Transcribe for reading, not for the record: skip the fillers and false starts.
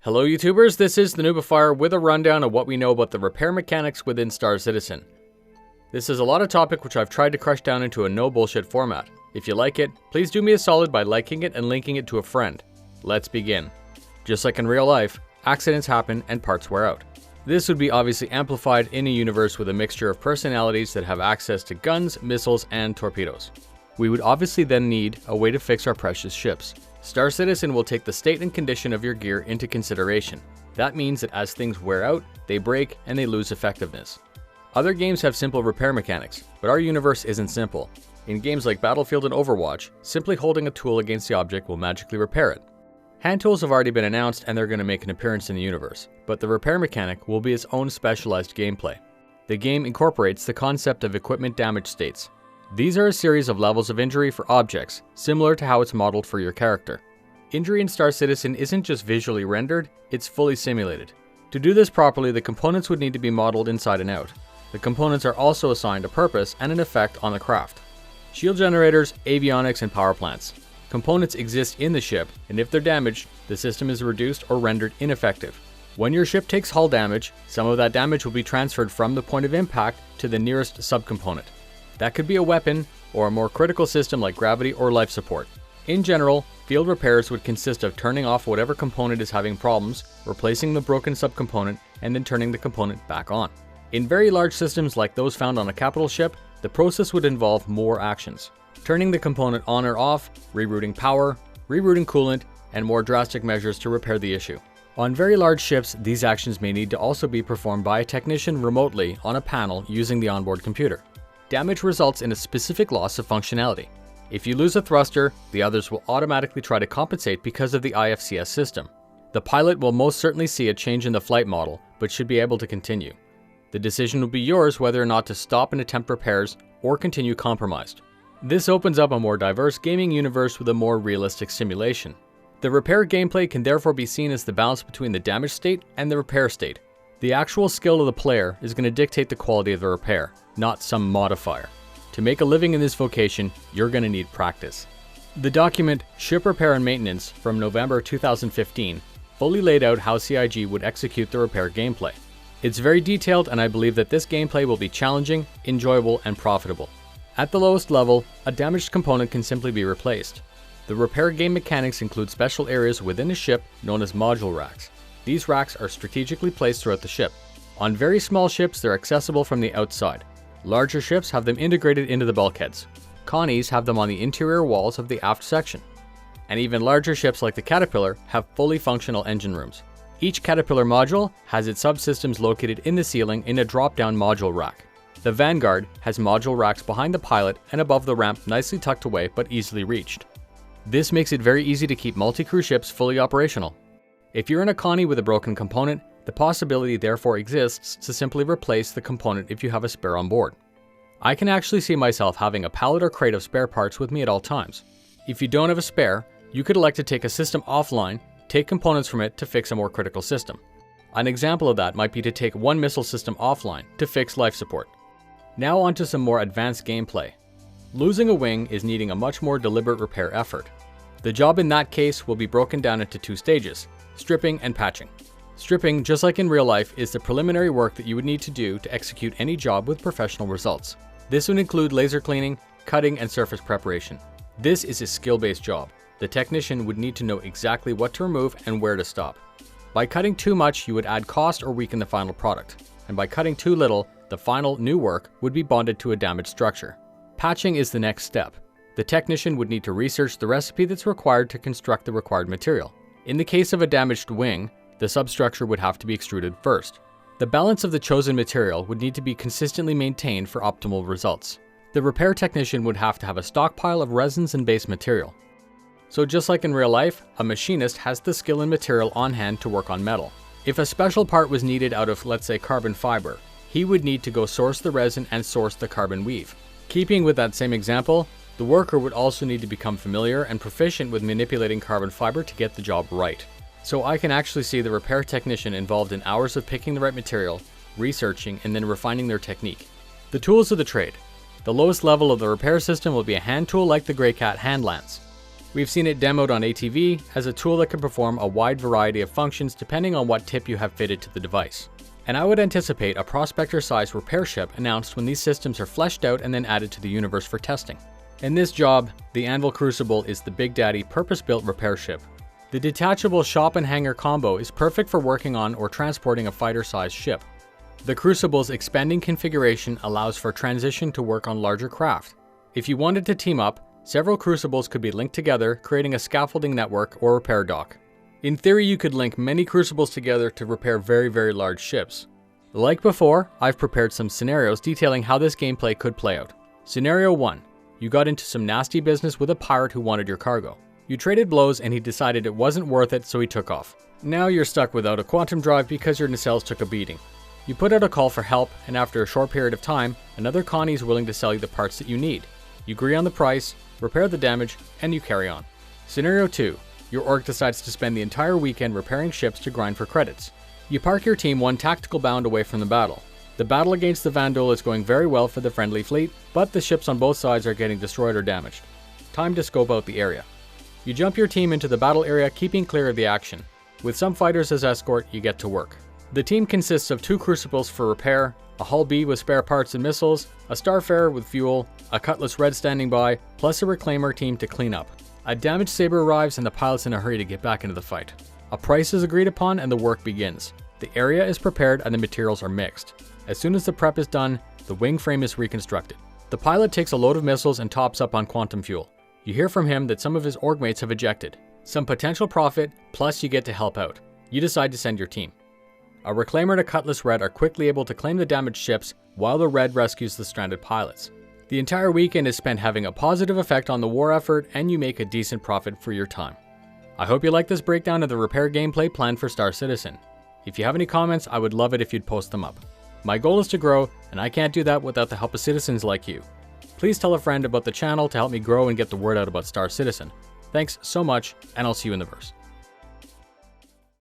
Hello YouTubers, this is the noobifier with a rundown of what we know about the repair mechanics within Star Citizen. This is a lot of topic which I've tried to crush down into a no bullshit format. If you like it, please do me a solid by liking it and linking it to a friend. Let's begin. Just like in real life, accidents happen and parts wear out. This would be obviously amplified in a universe with a mixture of personalities that have access to guns, missiles, and torpedoes. We would obviously then need a way to fix our precious ships. Star Citizen will take the state and condition of your gear into consideration. That means that as things wear out, they break and they lose effectiveness. Other games have simple repair mechanics, but our universe isn't simple. In games like Battlefield and Overwatch, simply holding a tool against the object will magically repair it. Hand tools have already been announced and they're going to make an appearance in the universe, but the repair mechanic will be its own specialized gameplay. The game incorporates the concept of equipment damage states. These are a series of levels of injury for objects, similar to how it's modeled for your character. Injury in Star Citizen isn't just visually rendered, it's fully simulated. To do this properly, the components would need to be modeled inside and out. The components are also assigned a purpose and an effect on the craft. Shield generators, avionics, and power plants. Components exist in the ship, and if they're damaged, the system is reduced or rendered ineffective. When your ship takes hull damage, some of that damage will be transferred from the point of impact to the nearest subcomponent. That could be a weapon, or a more critical system like gravity or life support. In general, field repairs would consist of turning off whatever component is having problems, replacing the broken subcomponent, and then turning the component back on. In very large systems like those found on a capital ship, the process would involve more actions. Turning the component on or off, rerouting power, rerouting coolant, and more drastic measures to repair the issue. On very large ships, these actions may need to also be performed by a technician remotely on a panel using the onboard computer. Damage results in a specific loss of functionality. If you lose a thruster, the others will automatically try to compensate because of the IFCS system. The pilot will most certainly see a change in the flight model, but should be able to continue. The decision will be yours whether or not to stop and attempt repairs or continue compromised. This opens up a more diverse gaming universe with a more realistic simulation. The repair gameplay can therefore be seen as the balance between the damage state and the repair state. The actual skill of the player is going to dictate the quality of the repair, not some modifier. To make a living in this vocation, you're going to need practice. The document Ship Repair and Maintenance from November 2015 fully laid out how CIG would execute the repair gameplay. It's very detailed, and I believe that this gameplay will be challenging, enjoyable, and profitable. At the lowest level, a damaged component can simply be replaced. The repair game mechanics include special areas within a ship known as module racks. These racks are strategically placed throughout the ship. On very small ships, they're accessible from the outside. Larger ships have them integrated into the bulkheads. Connies have them on the interior walls of the aft section. And even larger ships like the Caterpillar have fully functional engine rooms. Each Caterpillar module has its subsystems located in the ceiling in a drop-down module rack. The Vanguard has module racks behind the pilot and above the ramp, nicely tucked away but easily reached. This makes it very easy to keep multi-crew ships fully operational. If you're in a Connie with a broken component, the possibility therefore exists to simply replace the component if you have a spare on board. I can actually see myself having a pallet or crate of spare parts with me at all times. If you don't have a spare, you could elect to take a system offline, take components from it to fix a more critical system. An example of that might be to take one missile system offline to fix life support. Now onto some more advanced gameplay. Losing a wing is needing a much more deliberate repair effort. The job in that case will be broken down into two stages: stripping and patching. Stripping, just like in real life, is the preliminary work that you would need to do to execute any job with professional results. This would include laser cleaning, cutting, and surface preparation. This is a skill-based job. The technician would need to know exactly what to remove and where to stop. By cutting too much, you would add cost or weaken the final product. And by cutting too little, the final new work would be bonded to a damaged structure. Patching is the next step. The technician would need to research the recipe that's required to construct the required material. In the case of a damaged wing, the substructure would have to be extruded first. The balance of the chosen material would need to be consistently maintained for optimal results. The repair technician would have to have a stockpile of resins and base material. So just like in real life, a machinist has the skill and material on hand to work on metal. If a special part was needed out of, let's say, carbon fiber, he would need to go source the resin and source the carbon weave. Keeping with that same example, the worker would also need to become familiar and proficient with manipulating carbon fiber to get the job right. So I can actually see the repair technician involved in hours of picking the right material, researching, and then refining their technique. The tools of the trade. The lowest level of the repair system will be a hand tool like the Greycat hand lance. We've seen it demoed on ATV as a tool that can perform a wide variety of functions depending on what tip you have fitted to the device. And I would anticipate a prospector-sized repair ship announced when these systems are fleshed out and then added to the universe for testing. In this job, the Anvil Crucible is the Big Daddy purpose-built repair ship. The detachable shop and hangar combo is perfect for working on or transporting a fighter-sized ship. The Crucible's expanding configuration allows for transition to work on larger craft. If you wanted to team up, several Crucibles could be linked together, creating a scaffolding network or repair dock. In theory, you could link many Crucibles together to repair very large ships. Like before, I've prepared some scenarios detailing how this gameplay could play out. Scenario 1. You got into some nasty business with a pirate who wanted your cargo. You traded blows and he decided it wasn't worth it, so he took off. Now you're stuck without a quantum drive because your nacelles took a beating. You put out a call for help, and after a short period of time, another Connie is willing to sell you the parts that you need. You agree on the price, repair the damage, and you carry on. Scenario 2. Your orc decides to spend the entire weekend repairing ships to grind for credits. You park your team one tactical bound away from the battle. The battle against the Vandal is going very well for the friendly fleet, but the ships on both sides are getting destroyed or damaged. Time to scope out the area. You jump your team into the battle area, keeping clear of the action. With some fighters as escort, you get to work. The team consists of 2 Crucibles for repair, a Hull B with spare parts and missiles, a Starfarer with fuel, a Cutlass Red standing by, plus a Reclaimer team to clean up. A damaged Saber arrives and the pilot's in a hurry to get back into the fight. A price is agreed upon and the work begins. The area is prepared and the materials are mixed. As soon as the prep is done, the wing frame is reconstructed. The pilot takes a load of missiles and tops up on quantum fuel. You hear from him that some of his org mates have ejected. Some potential profit, plus you get to help out. You decide to send your team. A Reclaimer and a Cutlass Red are quickly able to claim the damaged ships while the Red rescues the stranded pilots. The entire weekend is spent having a positive effect on the war effort, and you make a decent profit for your time. I hope you like this breakdown of the repair gameplay planned for Star Citizen. If you have any comments, I would love it if you'd post them up. My goal is to grow, and I can't do that without the help of citizens like you. Please tell a friend about the channel to help me grow and get the word out about Star Citizen. Thanks so much, and I'll see you in the verse.